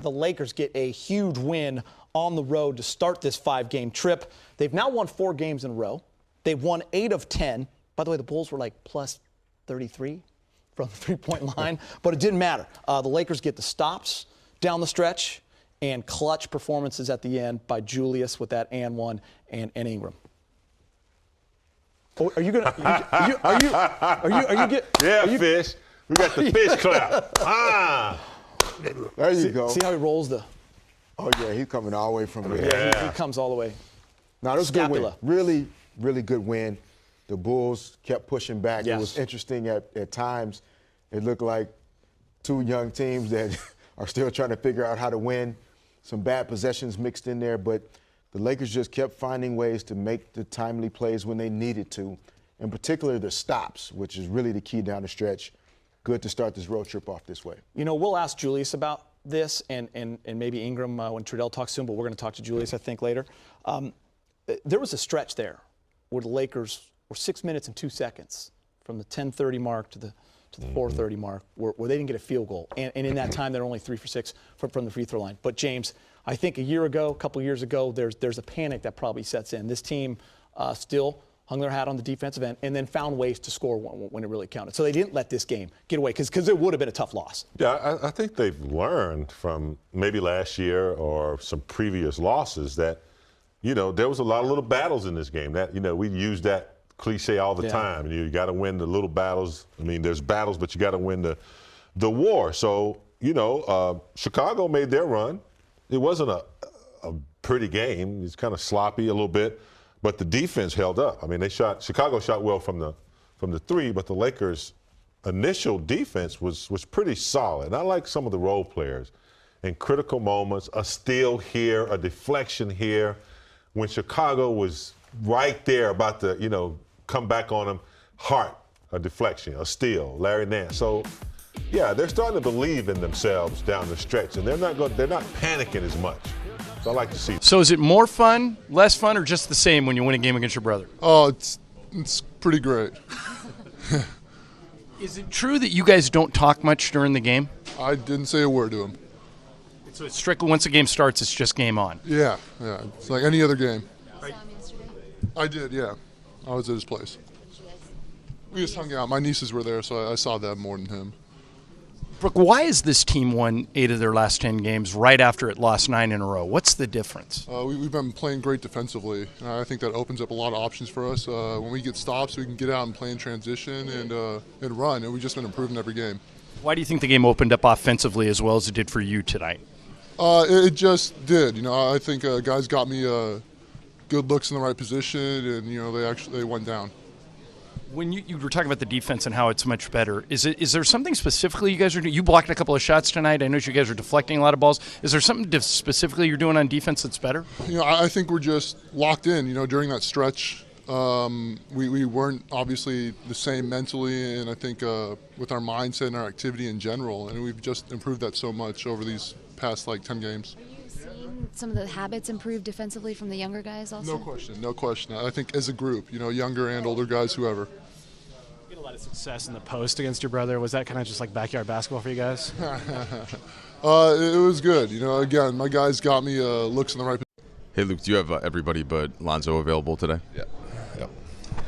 The Lakers get a huge win on the road to start this 5-game trip. They've now won 4 games in a row. They've won 8 of 10. By the way, the Bulls were like plus 33 from the three-point line, but it didn't matter. The Lakers get the stops down the stretch and clutch performances at the end by Julius with that and one and Ingram. Oh, are you gonna? Fish. We got the fish clap. There you go. See how he rolls the. Oh yeah, he's coming all the way from there. Yeah, he comes all the way. Now this was a good win. Really, really good win. The Bulls kept pushing back. Yes. It was interesting at times. It looked like 2 young teams that are still trying to figure out how to win. Some bad possessions mixed in there, but the Lakers just kept finding ways to make the timely plays when they needed to, in particular the stops, which is really the key down the stretch. Good to start this road trip off this way. You know, we'll ask Julius about this and maybe Ingram when Trudell talks soon, but we're going to talk to Julius, I think, later. There was a stretch there where the Lakers were 6 minutes and 2 seconds from the 10:30 mark to the 4:30 mark where they didn't get a field goal. And in that time, they're only 3 for 6 from the free throw line. But, James, I think a couple years ago, there's a panic that probably sets in. This team still hung their hat on the defensive end and then found ways to score when it really counted. So they didn't let this game get away because it would have been a tough loss. Yeah, I think they've learned from maybe last year or some previous losses that, you know, there was a lot of little battles in this game. That, you know, we use that cliche all the time. You got to win the little battles. I mean, there's battles, but you got to win the war. So, you know, Chicago made their run. It wasn't a pretty game. It's kind of sloppy a little bit, but the defense held up. I mean, Chicago shot well from the 3, but the Lakers' initial defense was pretty solid. I like some of the role players in critical moments, a steal here, a deflection here, when Chicago was right there about to, you know, come back on them. Hart, a deflection, a steal, Larry Nance. So, yeah, they're starting to believe in themselves down the stretch, and they're not panicking as much. So I like to see. So is it more fun, less fun, or just the same when you win a game against your brother? Oh, it's pretty great. Is it true that you guys don't talk much during the game? I didn't say a word to him. So it's strictly once the game starts, it's just game on. Yeah. It's like any other game. I did, yeah. I was at his place. We just hung out. My nieces were there, so I saw them more than him. Brooke, why has this team won 8 of their last 10 games right after it lost 9 in a row? What's the difference? We've been playing great defensively. I think that opens up a lot of options for us. When we get stops, we can get out and play in transition and run, and we've just been improving every game. Why do you think the game opened up offensively as well as it did for you tonight? It just did. You know, I think guys got me good looks in the right position, and you know they went down. When you were talking about the defense and how it's much better, is there something specifically you guys are doing? You blocked a couple of shots tonight. I know you guys are deflecting a lot of balls. Is there something specifically you're doing on defense that's better? You know, I think we're just locked in. You know, during that stretch, we weren't obviously the same mentally, and I think with our mindset and our activity in general, and we've just improved that so much over these past 10 games. Some of the habits improve defensively from the younger guys also? No question. I think as a group, you know, younger and older guys, whoever. You had a lot of success in the post against your brother. Was that kind of just like backyard basketball for you guys? It was good. You know, again, my guys got me looks in the right position. Hey, Luke, do you have everybody but Lonzo available today? Yeah.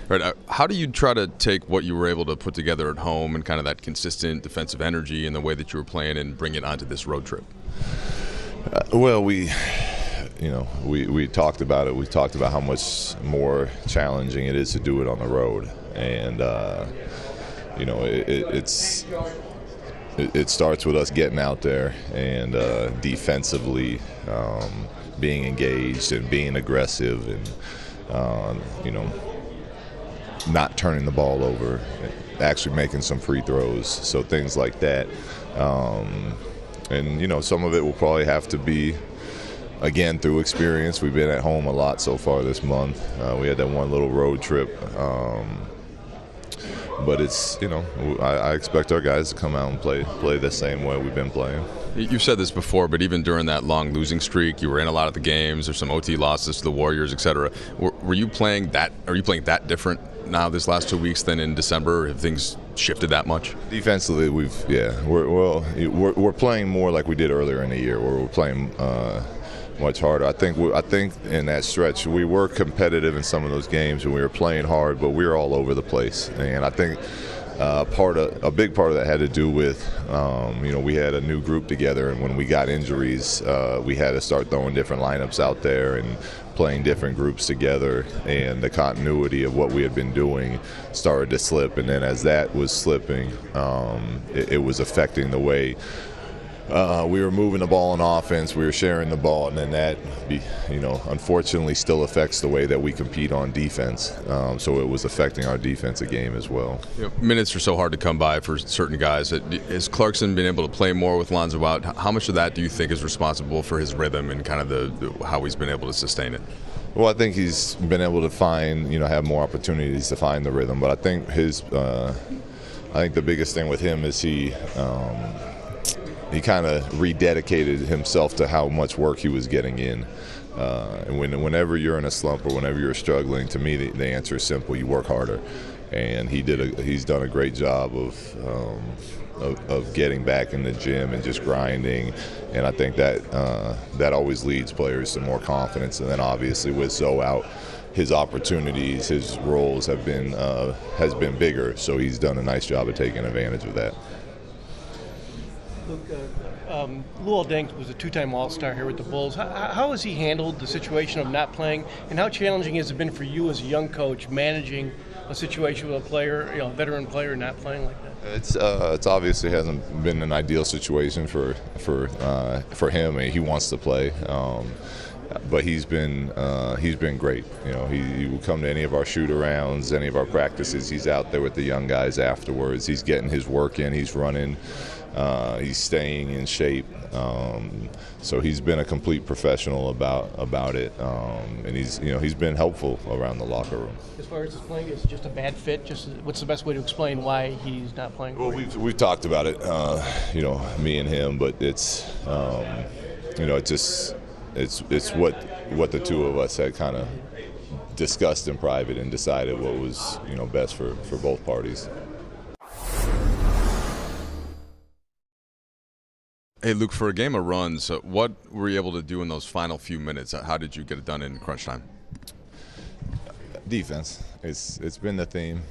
Right. How do you try to take what you were able to put together at home and kind of that consistent defensive energy and the way that you were playing and bring it onto this road trip? Well, we talked about it. We talked about how much more challenging it is to do it on the road, and it starts with us getting out there and defensively being engaged and being aggressive and not turning the ball over, actually making some free throws, so things like that. And, you know, some of it will probably have to be, again, through experience. We've been at home a lot so far this month. We had that one little road trip. But it's, you know, I expect our guys to come out and play the same way we've been playing. You've said this before, but even during that long losing streak, you were in a lot of the games. There's some OT losses to the Warriors, et cetera. Were you playing that? Are you playing that different now this last 2 weeks than in December? Have things shifted that much? Defensively, we're playing more like we did earlier in the year, where we're playing much harder. I think in that stretch we were competitive in some of those games and we were playing hard, but we were all over the place. And I think a big part of that had to do with we had a new group together, and when we got injuries, we had to start throwing different lineups out there and playing different groups together, and the continuity of what we had been doing started to slip. And then as that was slipping, it was affecting the way we were moving the ball on offense, we were sharing the ball, and then that, unfortunately still affects the way that we compete on defense. So it was affecting our defensive game as well. Minutes are so hard to come by for certain guys. Has Clarkson been able to play more with Lonzo out? How much of that do you think is responsible for his rhythm and kind of how he's been able to sustain it? Well, I think he's been able to find, have more opportunities to find the rhythm. But I think the biggest thing with him is he kind of rededicated himself to how much work he was getting in. And whenever you're in a slump or whenever you're struggling, to me the answer is simple: you work harder. And he's done a great job of getting back in the gym and just grinding. And I think that always leads players to more confidence. And then obviously with Zoe out, his opportunities, his roles has been bigger. So he's done a nice job of taking advantage of that. Luol Deng was a two-time All-Star here with the Bulls. How has he handled the situation of not playing, and how challenging has it been for you as a young coach managing a situation with a player, a veteran player, not playing like that? It's obviously hasn't been an ideal situation for him. I mean, he wants to play, but he's been great. He will come to any of our shoot-arounds, any of our practices. He's out there with the young guys afterwards. He's getting his work in. He's running. He's staying in shape, so he's been a complete professional about it, and he's been helpful around the locker room. As far as his playing, is it just a bad fit? What's the best way to explain why he's not playing? Well, we've talked about it, me and him, but it's it's what the two of us had kind of discussed in private and decided what was best for both parties. Hey, Luke, for a game of runs, what were you able to do in those final few minutes? How did you get it done in crunch time? Defense. It's been the theme.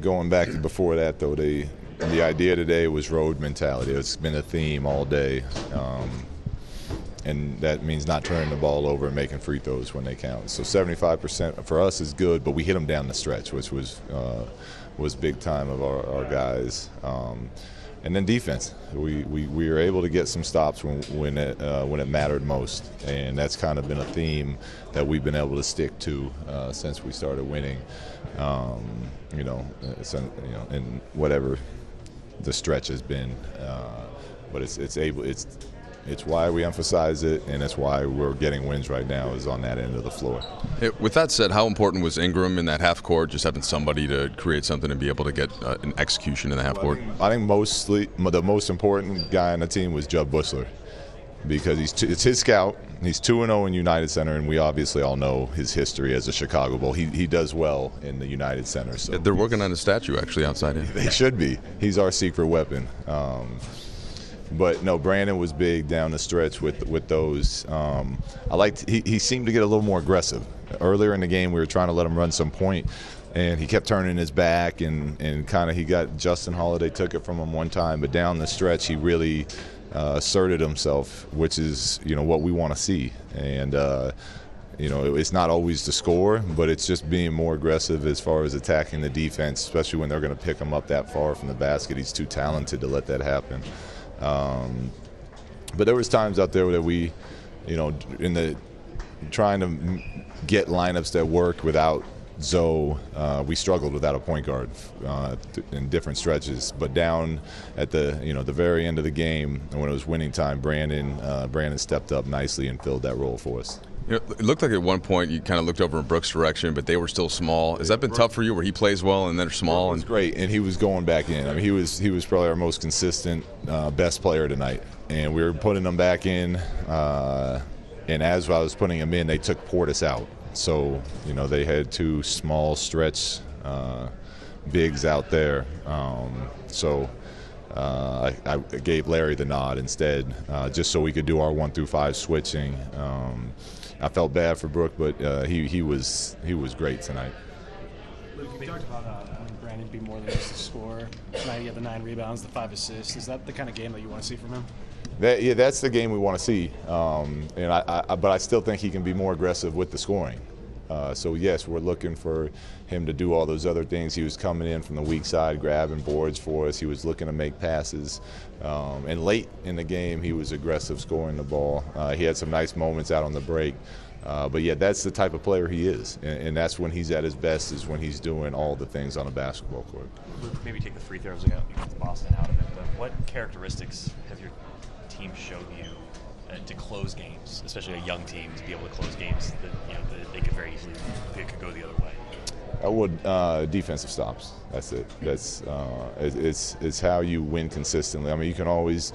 Going back before that, though, the idea today was road mentality. It's been a theme all day, and that means not turning the ball over and making free throws when they count. So 75% for us is good, but we hit them down the stretch, which was big time of our guys. And then defense, we were able to get some stops when it mattered most, and that's kind of been a theme that we've been able to stick to since we started winning. In whatever the stretch has been, but it's why we emphasize it, and it's why we're getting wins right now, is on that end of the floor. Hey, with that said, how important was Ingram in that half court, just having somebody to create something and be able to get an execution in the half court? I think the most important guy on the team was Jud Buechler, because it's his scout. He's 2-0 in United Center, and we obviously all know his history as a Chicago Bull. He does well in the United Center. So they're working on a statue actually outside here. They should be. He's our secret weapon. But no, Brandon was big down the stretch with those. He seemed to get a little more aggressive. Earlier in the game, we were trying to let him run some point, and he kept turning his back, and kind of he got Justin Holiday took it from him one time, but down the stretch he really asserted himself, which is what we want to see. And it's not always the score, but it's just being more aggressive as far as attacking the defense, especially when they're going to pick him up that far from the basket. He's too talented to let that happen. But there was times out there that we, trying to get lineups that worked without Zoe, we struggled without a point guard in different stretches. But down at the very end of the game, when it was winning time, Brandon stepped up nicely and filled that role for us. It looked like at one point you kind of looked over in Brooks' direction, but they were still small. Has that been tough for you, where he plays well and they're small? It was great, and he was going back in. I mean, he was probably our most consistent, best player tonight, and we were putting him back in. And as I was putting him in, they took Portis out, So, you know, they had two small stretch bigs out there. I gave Larry the nod instead, just so we could do our 1 through 5 switching. I felt bad for Brook, but he was great tonight. You talked about having Brandon be more than just a scorer. Tonight he had the 9 rebounds, the 5 assists. Is that the kind of game that you want to see from him? That's the game we want to see. But I still think he can be more aggressive with the scoring. So yes, we're looking for him to do all those other things. He was coming in from the weak side, grabbing boards for us. He was looking to make passes. And late in the game, he was aggressive scoring the ball. He had some nice moments out on the break. But yeah, that's the type of player he is. And that's when he's at his best, is when he's doing all the things on a basketball court. Maybe take the free throws against Boston out of it, but what characteristics have your team showed you to close games, especially a young team, to be able to close games that they could very easily, they could go the other way? Defensive stops. That's it. That's it's how you win consistently. I mean, you can always.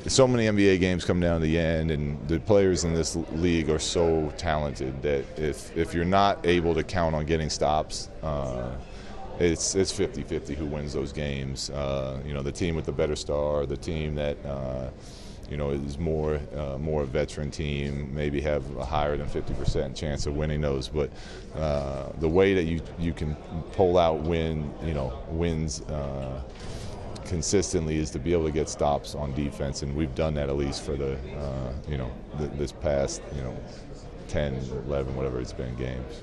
So many NBA games come down to the end, and the players in this league are so talented that if you're not able to count on getting stops, it's 50-50 who wins those games. The team with the better star, the team that is more a veteran team, maybe have a higher than 50% chance of winning those. But the way that you can pull out wins consistently is to be able to get stops on defense, and we've done that at least for this past 10, 11, whatever it's been, games.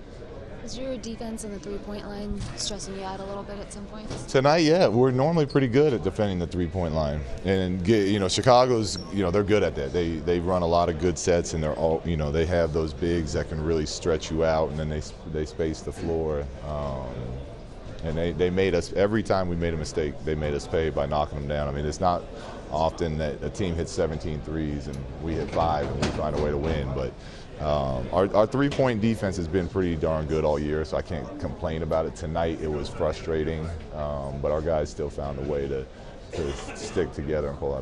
Is your defense on the three-point line stressing you out a little bit at some points? Tonight, yeah, we're normally pretty good at defending the three-point line, and Chicago's, they're good at that. They run a lot of good sets, and they're all, they have those bigs that can really stretch you out, and then they space the floor. And they made us, every time we made a mistake, they made us pay by knocking them down. I mean, it's not often that a team hits 17 threes and we hit 5 and we find a way to win. But our three-point defense has been pretty darn good all year, so I can't complain about it. Tonight it was frustrating, but our guys still found a way to stick together and pull out a win.